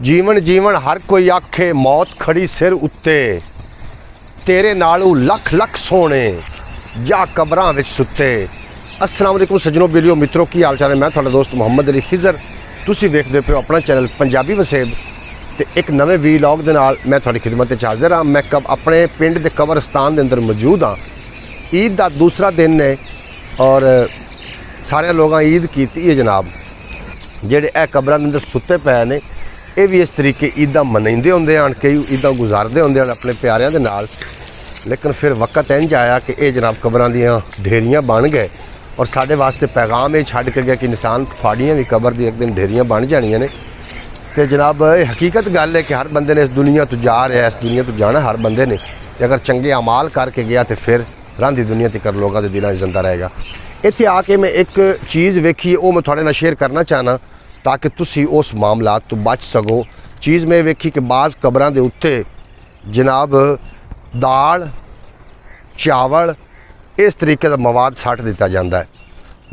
जीवन जीवन हर कोई आखे मौत खड़ी सिर उत्ते तेरे नालों लख लख सोने जा कबरां विच सुत्ते। अस्सलाम वालेकुम सज्जनों बेलियो मित्रों की हाल चाल है। मैं तुहाडा दोस्त मुहम्मद अली खिजर, तुसीं वेखदे पिओ अपना चैनल पंजाबी वसेब ते एक नवे वीलॉग दे नाल मैं तुहाडी खिदमत विच हाज़र हाँ। मैं अपने पिंड दे कबरस्तान दे अंदर मौजूद हाँ। ईद का दूसरा दिन है और सारे लोगों ईद कीती है जनाब। जेडे ए कबरां दे अंदर सुत्ते पे ने ये भी इस तरीके ईदा मनाइंदे होंदे हैं, कई ईदा गुजारते होंदे हैं अपने प्यारिਆਂ दे नाल। लेकिन फिर वक्त इंज आया कि ये जनाब कबरां दियां ढेरियां बन गए और साढ़े वास्ते पैगाम ये छड्ड के गया कि इंसान फाड़ियां भी कबर दी एक दिन ढेरियां बन जानियां ने। तो जनाब ये हकीकत गल है कि हर बंदे ने इस दुनिया तो जा रहा है, इस दुनिया तो जाना हर बंदे ने। अगर चंगे अमाल करके गया तो फिर रंधी दुनिया तक लोगों के दिलों जिंदा रहेगा। इत्थे आके मैं एक चीज़ वेखी वो मैं थोड़े नाल शेयर करना चाहना ताकि तुसी उस मामलात तो बच सको। चीज़ मैं वेखी कि बाज़ कबरां दे उत्ते जनाब दाल चावल इस तरीके का मवाद सट दिता जाता है।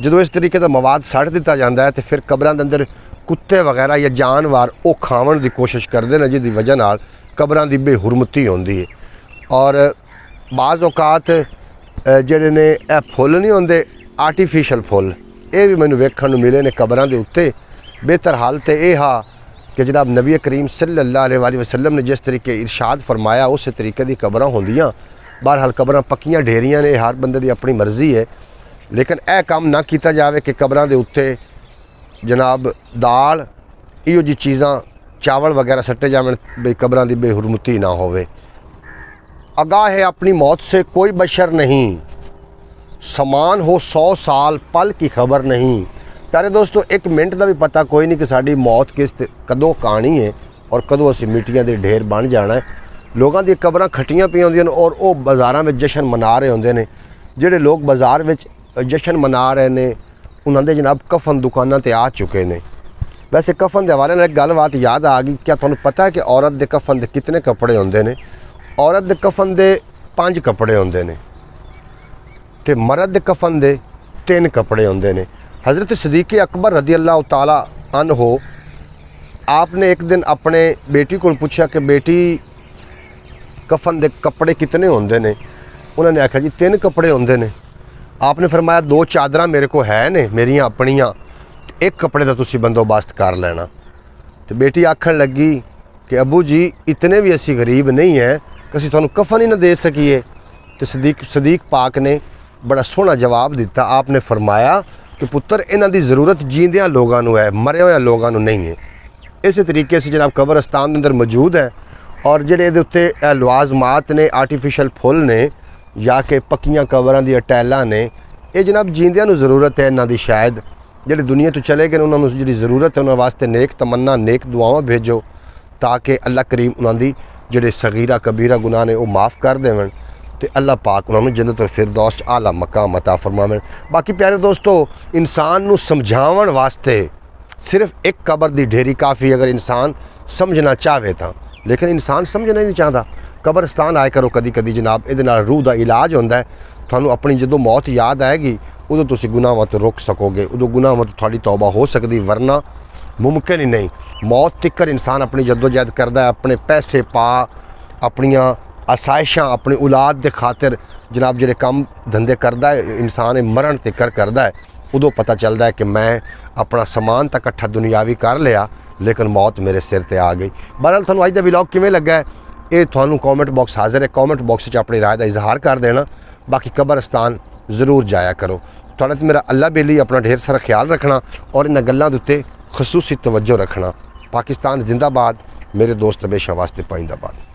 जो इस तरीके का मवाद सट दिता जाता है तो फिर कबरां दे अंदर कुत्ते वगैरह या जानवर वो खावन की कोशिश करते हैं, जिसकी वजह नाल कबरां की बेहुरमती होंदी है। और बाज़ औकात जिहड़े ने ए फुल नहीं होंदे आर्टिफिशियल फुल, ये भी मैनूं वेखण नूं मिले ने कबरां दे उत्ते। बेहतर हाल तो यह हा कि जनाब नबी करीम सल्लल्लाहु अलैहि वसल्लम ने जिस तरीके इरशाद फरमाया उस तरीके की कबरां होंदियां। बहरहाल कबरां पक्कियां ढेरियां ने, हर बंदे की अपनी मर्जी है। लेकिन यह काम ना किया जाए कि कबरां दे उत्ते जनाब दाल इहो जी चीज़ां चावल वगैरह सट्टे जावन, बई कबरां की बेहुरमती ना होवे। आगाह है अपनी मौत से कोई बशर नहीं, समान हो 100 साल पल की खबर नहीं। प्यारे दोस्तों एक मिनट का भी पता कोई नहीं कि साड़ी मौत किस कदों आनी है और कदों असी मिट्टियां दे ढेर बन जाना है। लोगों दी कबरां खट्टियां पई होंदियां ने और वो बाज़ारां में जश्न मना रहे होंदे ने। जिहड़े लोग बाज़ार में जश्न मना रहे ने उन्हां दे जनाब कफन दुकानां ते आ चुके ने। वैसे कफन के हवाले नाल एक गलबात याद आ गई। क्या तुहानूं पता है कि औरत के कफन के कितने कपड़े होंदे ने? औरत के कफन के 5 कपड़े होंदे ने ते मर्द के कफन के 3 कपड़े होंदे ने। हज़रत सिद्दीक़ अकबर रज़ी अल्लाह ताला अन्हो आपने एक दिन अपने बेटी को पूछा कि बेटी कफन के कपड़े कितने होंदे ने? उन्होंने आख्या जी 3 कपड़े होंदे ने। आपने फरमाया 2 चादरां मेरे को है ने मेरियां अपनियां, एक कपड़े का तुसी बंदोबस्त कर लेना। तो बेटी आखन लगी कि अबू जी इतने भी असी गरीब नहीं है कि असी तुहानूं कफन ही ना दे सकीए। तो सिद्दीक़ पाक ने बड़ा सोहना जवाब दिता। आपने फरमाया कि पुत्र इन्हां दी ज़रूरत जींदियां लोगों नूं है, मरे हुए लोगों नूं नहीं है। इस तरीके से जनाब कबरस्तान के अंदर मौजूद है और जिहड़े इहदे उत्ते लवाजमात ने आर्टिफिशियल फुल ने या कि पक्कियां कबरां दी टैलां ने, ये जनाब जींदियां नूं ज़रूरत है इन्हां दी। शायद जिहड़े दुनिया तो चले गए उन्हां नूं जिहड़ी ज़रूरत है उन्हां वास्ते नेक तमन्ना नेक दुआवां भेजो ताकि अल्लाह करीम उन्हां दी जिहड़े सगीरा कबीरा गुनाह ने वो माफ़ कर देवन तो अल्लाह पाक उन्होंने जन्नत फिरदौस आला मकाम अता फरमावे। बाकी प्यारे दोस्तों इंसान नूं समझावन वास्ते सिर्फ एक कबर की ढेरी काफ़ी अगर इंसान समझना चाहे तो। लेकिन इंसान समझना नहीं चाहता। कबरस्तान आए करो कदी कदी जनाब, ये रूह का इलाज होंदा है। तुहानूं अपनी जदों मौत याद आएगी उदों तुसी गुनाहां तो रोक सकोगे, उदों गुनाहां तो थोड़ी तौबा हो सकती, वरना मुमकिन ही नहीं। मौत तिकर इंसान अपनी जद्दोजहद करता है, अपने पैसे पा अपनियां आसाइशां अपनी औलाद के खातिर जनाब जिहड़े काम धंधे करता है इंसान मरण तिकर करता है। उदों पता चलता है कि मैं अपना समान तो इकट्ठा दुनियावी कर लिया लेकिन मौत मेरे सिर ते आ गई। बहरहाल तुहानूं अज दा व्लॉग किवें लगा है ये तुहानूं कॉमेंट बॉक्स हाज़र है, कॉमेंट बॉक्स में अपनी राय का इजहार कर देना। बाकी कबरस्तान ज़रूर जाया करो। तुहाडा ते मेरा अल्लाह बेली अपना ढेर सारा ख्याल रखना और इन्हां गल्लां दे उत्ते खसूसी तवज्जो रखना। पाकिस्तान जिंदाबाद, मेरे दोस्त हमेशा वास्ते पाइंदाबाद।